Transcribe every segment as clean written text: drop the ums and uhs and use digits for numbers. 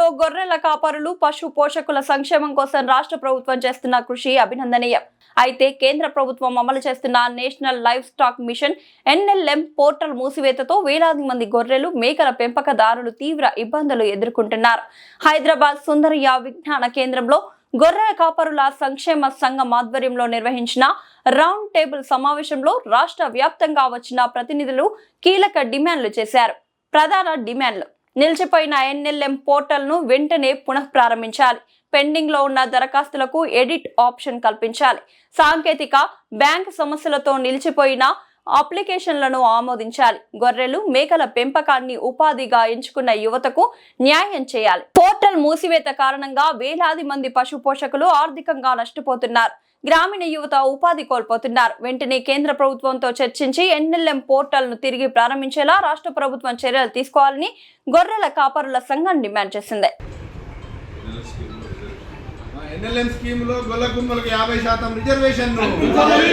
రాష్ట్రంలో గొర్రెల కాపరులు పశు పోషకుల సంక్షేమం కోసం రాష్ట్ర ప్రభుత్వం చేస్తున్న కృషి అభినందనీయం. అయితే కేంద్ర ప్రభుత్వం అమలు చేస్తున్న national livestock mission NLM portal మూసివేతతో వేలాది మంది గొర్రెలు మేకల పెంపకదారులు తీవ్ర ఇబ్బందులు ఎదుర్కొంటున్నారు. హైదరాబాద్ సుందరయ్య విజ్ఞాన కేంద్రంలో గొర్రెల కాపరుల సంక్షేమ సంఘం ఆధ్వర్యంలో నిర్వహించిన రౌండ్ టేబుల్ సమావేశంలో రాష్ట్ర వ్యాప్తంగా వచ్చిన ప్రతినిధులు కీలక డిమాండ్లు చేశారు. ప్రధాన డిమాండ్లు: నిలిచిపోయిన NLM పోర్టల్ ను వెంటనే పునఃప్రారంభించాలి. పెండింగ్ లో ఉన్న దరఖాస్తులకు ఎడిట్ ఆప్షన్ కల్పించాలి. సాంకేతిక బ్యాంక్ సమస్యలతో నిలిచిపోయిన అప్లికేషన్లను ఆమోదించాలి. గొర్రెలు మేకల పెంపకాన్ని ఉపాధిగా ఎంచుకున్న యువతకు న్యాయం చేయాలి. పోర్టల్ మూసివేత కారణంగా వేలాది మంది పశు పోషకులు ఆర్థికంగా నష్టపోతున్నారు. గ్రామీణ యువత ఉపాధి కోల్పోతున్నారు. వెంటనే కేంద్ర ప్రభుత్వంతో చర్చించి NLM పోర్టల్ ను తిరిగి ప్రారంభించేలా రాష్ట్ర ప్రభుత్వం చర్యలు తీసుకోవాలని గొర్రెల కాపరుల సంఘం డిమాండ్ చేసింది. NLM స్కీమ్ లో గొల్ల కుర్మలకు 50% రిజర్వేషన్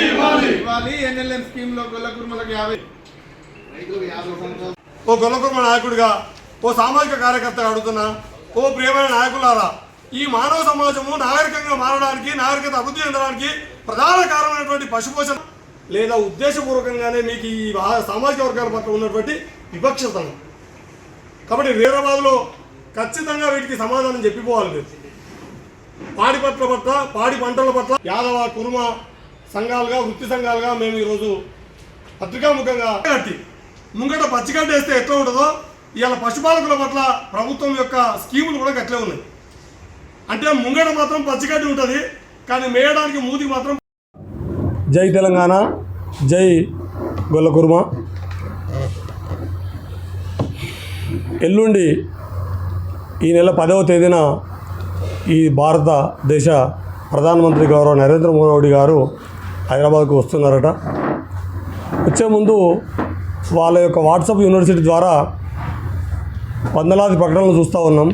ఇవ్వాలి. NLM స్కీమ్ లో గొల్ల కుర్మలకు 50%. ఓ గొల్ల కుర్మ నాయకుడిగా, ఓ సామాజిక కార్యకర్తగా అడుగుతున్నా, ఓ ప్రియమైన నాయకులారా, ఈ మానవ సమాజము నాగరికంగా మారడానికి, నాగరికత అభివృద్ధి చెందడానికి ప్రధాన కారణమైనటువంటి పశుపోషణ లేదా ఉద్దేశపూర్వకంగానే మీకు ఈ సామాజిక వర్గాల పట్ల ఉన్నటువంటి వివక్షతను. కాబట్టి హైదరాబాద్లో ఖచ్చితంగా వీటికి సమాధానం చెప్పిపోవాలి. మీరు పాడి పంటల పట్ల యాదవ కుర్మ సంఘాలుగా, వృత్తి సంఘాలుగా మేము ఈరోజు పత్రికాముఖంగా కట్టి ముంగట పచ్చిగడ్డ వేస్తే ఎట్లా ఉంటుందో ఇవాళ పశుపాలకుల పట్ల ప్రభుత్వం యొక్క స్కీములు కూడా అట్లే ఉన్నాయి. అంటే ముంగట మాత్రం పచ్చిగడ్డి ఉంటుంది, కానీ మేయడానికి మూతికి మాత్రం. జై తెలంగాణ, జై గొల్ల కుర్మ. ఎల్లుండి ఈ నెల 10వ తేదీన ఈ భారతదేశ ప్రధానమంత్రి గౌరవ నరేంద్ర మోడీ గారు హైదరాబాద్కు వస్తున్నారట. వచ్చే ముందు వాళ్ళ యొక్క వాట్సాప్ యూనివర్సిటీ ద్వారా వందలాది ప్రకటనలు చూస్తూ ఉన్నాం.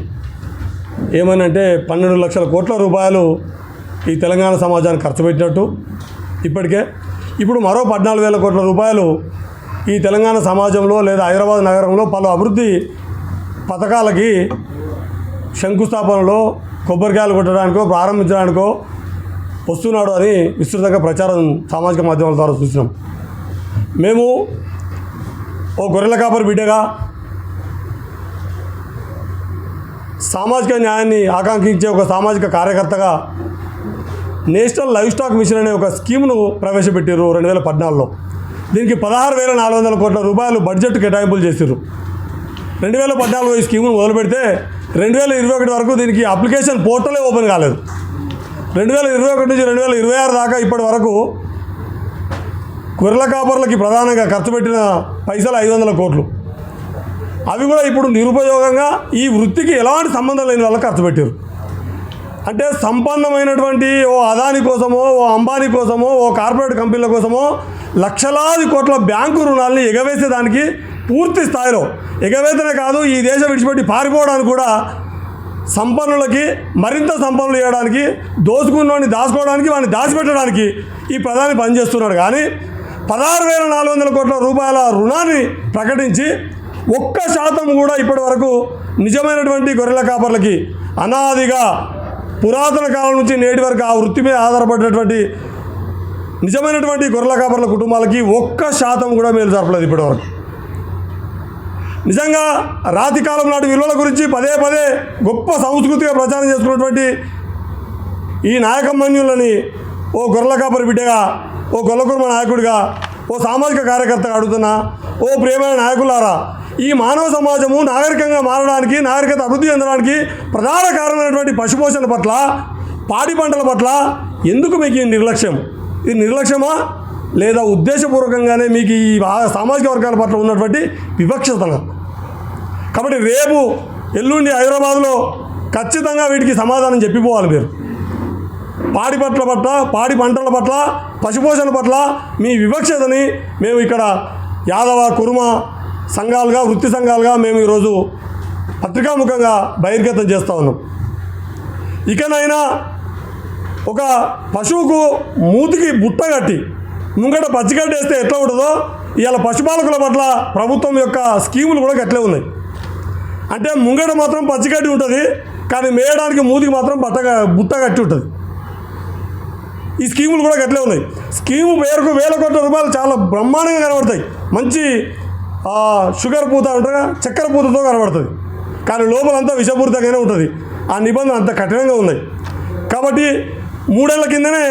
ఏమనంటే 12 లక్షల కోట్ల రూపాయలు ఈ తెలంగాణ సమాజానికి ఖర్చు పెట్టినట్టు ఇప్పటికే. ఇప్పుడు మరో 14,000 కోట్ల రూపాయలు ఈ తెలంగాణ సమాజంలో లేదా హైదరాబాద్ నగరంలో పలు అభివృద్ధి పథకాలకి శంకుస్థాపనలో, కొబ్బరికాయలు కొట్టడానికో ప్రారంభించడానికో వస్తున్నాడు అని విస్తృతంగా ప్రచారం సామాజిక మాధ్యమాల ద్వారా చూసినాం. మేము ఓ గొర్రెల కాపరి బిడ్డగా, సామాజిక న్యాయాన్ని ఆకాంక్షించే ఒక సామాజిక కార్యకర్తగా నేషనల్ లైవ్ స్టాక్ మిషన్ అనే ఒక స్కీమ్ను ప్రవేశపెట్టారు 2014లో. దీనికి 16,400 కోట్ల రూపాయలు బడ్జెట్ కేటాయింపులు చేశారు. 2014లో ఈ స్కీమ్ను మొదలుపెడితే 2021 వరకు దీనికి అప్లికేషన్ పోర్టలే ఓపెన్ కాలేదు. 2021 నుంచి 2026 దాకా ఇప్పటి వరకు గొర్రెల కాపర్లకి ప్రధానంగా ఖర్చు పెట్టిన పైసలు 500 కోట్లు. అవి కూడా ఇప్పుడు నిరుపయోగంగా ఈ వృత్తికి ఎలాంటి సంబంధం లేని వాళ్ళకి ఖర్చు పెట్టారు. అంటే సంపన్నమైనటువంటి ఓ అదాని కోసమో, ఓ అంబానీ కోసమో, ఓ కార్పొరేట్ కంపెనీల కోసమో లక్షలాది కోట్ల బ్యాంకు రుణాలని ఎగవేసేదానికి పూర్తి స్థాయిలో, ఎగవేతనే కాదు ఈ దేశం విడిచిపెట్టి పారిపోవడానికి కూడా సంపన్నులకి మరింత సంపన్నులు చేయడానికి, దోచుకున్నవాడిని దాచుకోవడానికి, వాడిని దాచిపెట్టడానికి ఈ ప్రధాని పనిచేస్తున్నాడు. కానీ 16,400 కోట్ల రూపాయల రుణాన్ని ప్రకటించి 1% కూడా ఇప్పటి వరకు నిజమైనటువంటి గొర్రెల కాపర్లకి అనాదిగా పురాతన కాలం నుంచి నేటి వరకు ఆ వృత్తి మీద ఆధారపడినటువంటి నిజమైనటువంటి గొర్రెల కాపర్ల కుటుంబాలకి 1% కూడా మేలు జరపలేదు ఇప్పటివరకు. నిజంగా రాతి కాలం నాటి విలువల గురించి పదే గొప్ప సంస్కృతిగా ప్రచారం చేసుకున్నటువంటి ఈ నాయకమన్యులని ఓ గొర్రెల కాపరి బిడ్డగా, ఓ గొల్ల కుర్మ నాయకుడిగా, ఓ సామాజిక కార్యకర్తగా అడుగుతున్నా, ఓ ప్రియమైన నాయకులారా, ఈ మానవ సమాజము నాగరికంగా మారడానికి, నాగరికత అభివృద్ధి చెందడానికి ప్రధాన కారణమైనటువంటి పశుపోషణ పట్ల, పాడి పంటల పట్ల ఎందుకు మీకు ఈ నిర్లక్ష్యం? ఇది నిర్లక్ష్యమా లేదా ఉద్దేశపూర్వకంగానే మీకు ఈ సామాజిక వర్గాల పట్ల ఉన్నటువంటి వివక్షతన? కాబట్టి రేపు ఎల్లుండి హైదరాబాద్లో ఖచ్చితంగా వీటికి సమాధానం చెప్పిపోవాలి. మీరు పాడి పంటల పట్ల, పశుపోషణ పట్ల మీ వివక్షతని మేము ఇక్కడ యాదవ కుర్మ సంఘాలుగా, వృత్తి సంఘాలుగా మేము ఈరోజు పత్రికాముఖంగా బహిర్గతం చేస్తూ ఉన్నాం. ఇకనైనా ఒక పశువుకు మూతికి బుట్ట కట్టి ముంగట పచ్చిగడ్డ వేస్తే ఎట్లా ఉంటుందో ఇవాళ పశుపాలకుల పట్ల ప్రభుత్వం యొక్క స్కీములు కూడా అట్లే ఉన్నాయి. అంటే ముంగట మాత్రం పచ్చిగడ్డి ఉంటుంది, కానీ మేయడానికి మూతికి మాత్రం బుట్ట కట్టి ఉంటుంది. ఈ స్కీములు కూడా గట్లే ఉన్నాయి. స్కీము పేరుకు వేల కోట్ల రూపాయలు చాలా బ్రహ్మాండంగా కనబడతాయి. మంచి షుగర్ పూత ఉంటారా, చక్కెర పూతతో కనబడుతుంది, కానీ లోపలంతా విషపూరితంగానే ఉంటుంది. ఆ నిబంధనలు అంత కఠినంగా ఉన్నాయి. కాబట్టి 3 ఏళ్ల కిందనే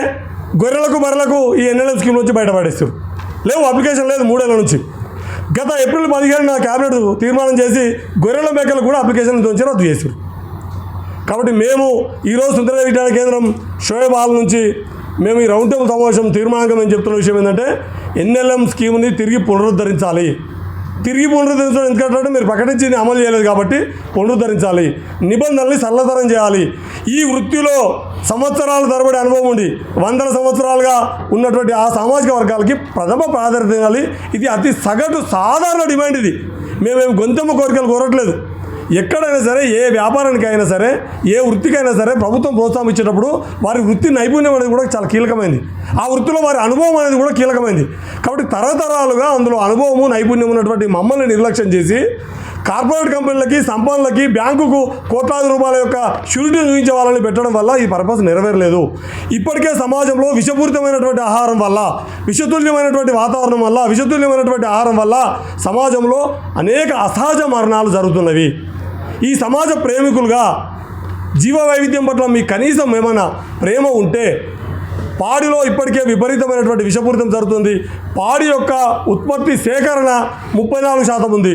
గొర్రెలకు బర్రెలకు ఈ ఎన్ఎల్ఎం స్కీమ్ నుంచి బయటపడేస్తారు. లేవు, అప్లికేషన్ లేదు 3 ఏళ్ల నుంచి. గత ఏప్రిల్ 17 క్యాబినెట్ తీర్మానం చేసి గొర్రెల మేకలు కూడా అప్లికేషన్ నుంచి రద్దు చేశారు. కాబట్టి మేము ఈరోజు సుందరయ్య విజ్ఞాన కేంద్రం షోయబ్ హాల్ నుంచి మేము ఈ రౌండ్ టేబుల్ సమావేశం తీర్మానంగా మేము చెప్తున్న విషయం ఏంటంటే ఎన్ఎల్ఎం స్కీమ్ని తిరిగి పునరుద్ధరించాలి. ఎందుకంటే మీరు ప్రకటించి అమలు చేయలేదు కాబట్టి పునరుద్ధరించాలి. నిబంధనల్ని సరళతరం చేయాలి. ఈ వృత్తిలో సంవత్సరాల తరబడి అనుభవం ఉండి 100 సంవత్సరాలుగా ఉన్నటువంటి ఆ సామాజిక వర్గాలకి ప్రథమ ప్రాధాన్యత ఇవ్వాలి. ఇది అతి సగటు సాధారణ డిమాండ్. ఇది మేమేమి గొంతెమ్మ కోరికలు కోరట్లేదు. ఎక్కడైనా సరే, ఏ వ్యాపారానికి అయినా సరే, ఏ వృత్తికైనా సరే ప్రభుత్వం ప్రోత్సాహం ఇచ్చేటప్పుడు వారి వృత్తి నైపుణ్యం అనేది కూడా చాలా కీలకమైంది. ఆ వృత్తిలో వారి అనుభవం అనేది కూడా కీలకమైంది. కాబట్టి తరతరాలుగా అందులో అనుభవము నైపుణ్యం ఉన్నటువంటి మమ్మల్ని నిర్లక్ష్యం చేసి కార్పొరేట్ కంపెనీలకి, సంపన్నులకి, బ్యాంకుకు కోట్లాది రూపాయల యొక్క షూరిటీని చూపించే వాళ్ళని పెట్టడం వల్ల ఈ పర్పస్ నెరవేరలేదు. ఇప్పటికే సమాజంలో విషపూరితమైనటువంటి ఆహారం వల్ల, విషతుల్యమైనటువంటి వాతావరణం వల్ల, విషతుల్యమైనటువంటి ఆహారం వల్ల సమాజంలో అనేక అసహజ మరణాలు జరుగుతున్నవి. ఈ సమాజ ప్రేమికులుగా జీవ వైవిధ్యం పట్ల మీకు కనీసం ఏమైనా ప్రేమ ఉంటే, పాడిలో ఇప్పటికే విపరీతమైనటువంటి విషపూరితం జరుగుతుంది. పాడి యొక్క ఉత్పత్తి సేకరణ 34% ఉంది.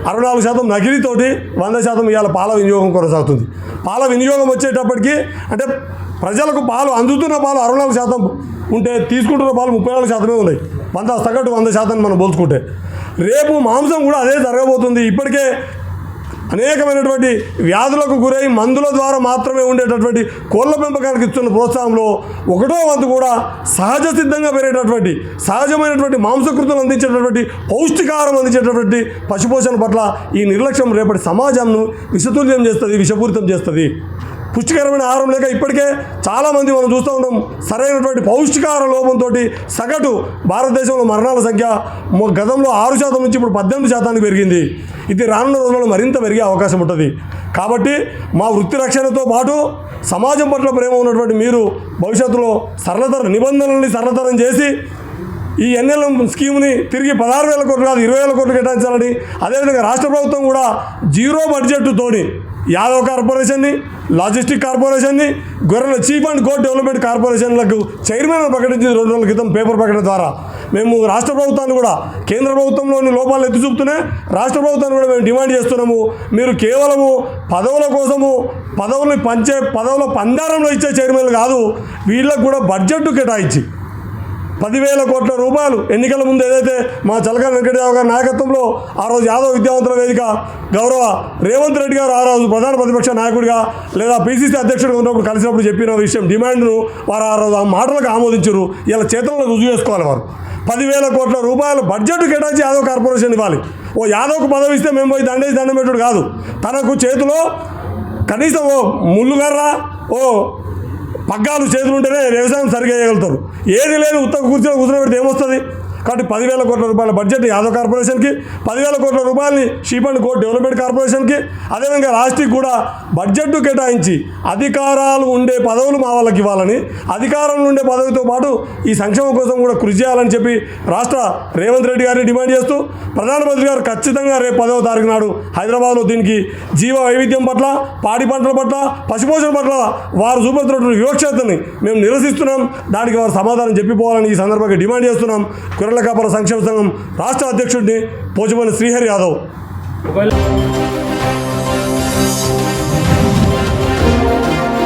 64% నకిలీతోటి 100% ఇవాళ పాల వినియోగం కొనసాగుతుంది. పాల వినియోగం వచ్చేటప్పటికి అంటే ప్రజలకు పాలు అందుతున్న పాలు 64% ఉంటే తీసుకుంటున్న పాలు 34% ఉన్నాయి. సగటు 100% మనం పోల్చుకుంటే రేపు మాంసం కూడా అదే జరగబోతుంది. ఇప్పటికే అనేకమైనటువంటి వ్యాధులకు గురై మందుల ద్వారా మాత్రమే ఉండేటటువంటి కోళ్ళ పెంపకానికి ఇస్తున్న ప్రోత్సాహంలో 1వ వంతు కూడా సహజ సిద్ధంగా పెరిగేటటువంటి సహజమైనటువంటి మాంసకృతులు అందించేటటువంటి పౌష్టికాహారం అందించేటటువంటి పశుపోషణ పట్ల ఈ నిర్లక్ష్యం రేపటి సమాజంను విషతుల్యం చేస్తుంది, విషపూరితం చేస్తుంది. పుష్టికరమైన ఆహారం లేక ఇప్పటికే చాలామంది మనం చూస్తూ ఉన్నాం. సరైనటువంటి పౌష్టికాహార లోపంతో సగటు భారతదేశంలో మరణాల సంఖ్య గతంలో 6% నుంచి ఇప్పుడు 18% పెరిగింది. ఇది రానున్న రోజుల్లో మరింత పెరిగే అవకాశం ఉంటుంది. కాబట్టి మా వృత్తి రక్షణతో పాటు సమాజం పట్ల ప్రేమ ఉన్నటువంటి మీరు భవిష్యత్తులో నిబంధనల్ని సరళతరం చేసి ఈ ఎన్ఎల్ఎం స్కీమ్ని తిరిగి 16,000 కోట్లు కాదు 20,000 కోట్లు కేటాయించాలని, అదేవిధంగా రాష్ట్ర ప్రభుత్వం కూడా 0 బడ్జెట్ తోటి యాదవ్ కార్పొరేషన్ని, లాజిస్టిక్ కార్పొరేషన్ని, గొర్రెల చీఫ్ అండ్ కోర్ట్ డెవలప్మెంట్ కార్పొరేషన్లకు చైర్మన్ ప్రకటించింది 2 రోజుల క్రితం పేపర్ ప్రకటన ద్వారా. మేము రాష్ట్ర ప్రభుత్వాన్ని కూడా కేంద్ర ప్రభుత్వంలోని లోపాలు ఎత్తి చూపుతూనే రాష్ట్ర ప్రభుత్వాన్ని కూడా మేము డిమాండ్ చేస్తున్నాము. మీరు కేవలము పదవుల కోసము పదవుల పందారంలో ఇచ్చే చైర్మన్లు కాదు, వీళ్ళకు కూడా బడ్జెట్ కేటాయించి 10,000 కోట్ల రూపాయలు ఎన్నికల ముందు ఏదైతే మా చలకాని వెంకటరావు గారి నాయకత్వంలో ఆ రోజు యాదవ్ విద్యావంతుల వేదిక గౌరవ రేవంత్ రెడ్డి గారు ఆ రోజు ప్రధాన ప్రతిపక్ష నాయకుడిగా లేదా పిసిసి అధ్యక్షుడిగా ఉన్నప్పుడు కలిసినప్పుడు చెప్పిన విషయం డిమాండ్ను వారు ఆ రోజు ఆ మాటలకు ఆమోదించారు. ఇలా చేతుల్లో రుజువు చేసుకోవాలి. వారు 10,000 కోట్ల రూపాయలు బడ్జెట్ కేటాయించి యాదవ్ కార్పొరేషన్ ఇవ్వాలి. యాదవ్కు పదవి ఇస్తే మేము పోయి దండం పెట్టుడు కాదు. తనకు చేతిలో కనీసం ముళ్ళుగర్ర పగ్గాలు చేతులు ఉంటేనే వ్యవసాయం సరిగా చేయగలుగుతారు. ఏది లేదు ఉత్తర కూర్చోబెడితే ఏమొస్తుంది? కాబట్టి 10,000 కోట్ల రూపాయల బడ్జెట్ యాదవ్ కార్పొరేషన్కి, 10,000 కోట్ల రూపాయలని షీప్ అండ్ కోర్ట్ డెవలప్మెంట్ కార్పొరేషన్కి, అదేవిధంగా రాష్ట్రీకి కూడా బడ్జెట్ కేటాయించి అధికారాలు ఉండే పదవులు మా వాళ్ళకి ఇవ్వాలని, అధికారంలో ఉండే పదవితో పాటు ఈ సంక్షేమం కోసం కూడా కృషి చేయాలని చెప్పి రాష్ట్ర రేవంత్ రెడ్డి గారిని డిమాండ్ చేస్తూ ప్రధానమంత్రి గారు ఖచ్చితంగా రేపు 10వ తారీఖు నాడు హైదరాబాద్లో దీనికి జీవ వైవిధ్యం పట్ల, పాడి పంటల పట్ల, పశుపోషణ పట్ల వారు చూపుతున్నటువంటి వివక్షతని మేము నిరసిస్తున్నాం. దానికి వారు సమాధానం చెప్పిపోవాలని ఈ సందర్భంగా డిమాండ్ చేస్తున్నాం. గొర్రెల కాపర సంక్షేమ సంఘం రాష్ట్ర అధ్యక్షుడిని పోచమల్లి శ్రీహరి యాదవ్.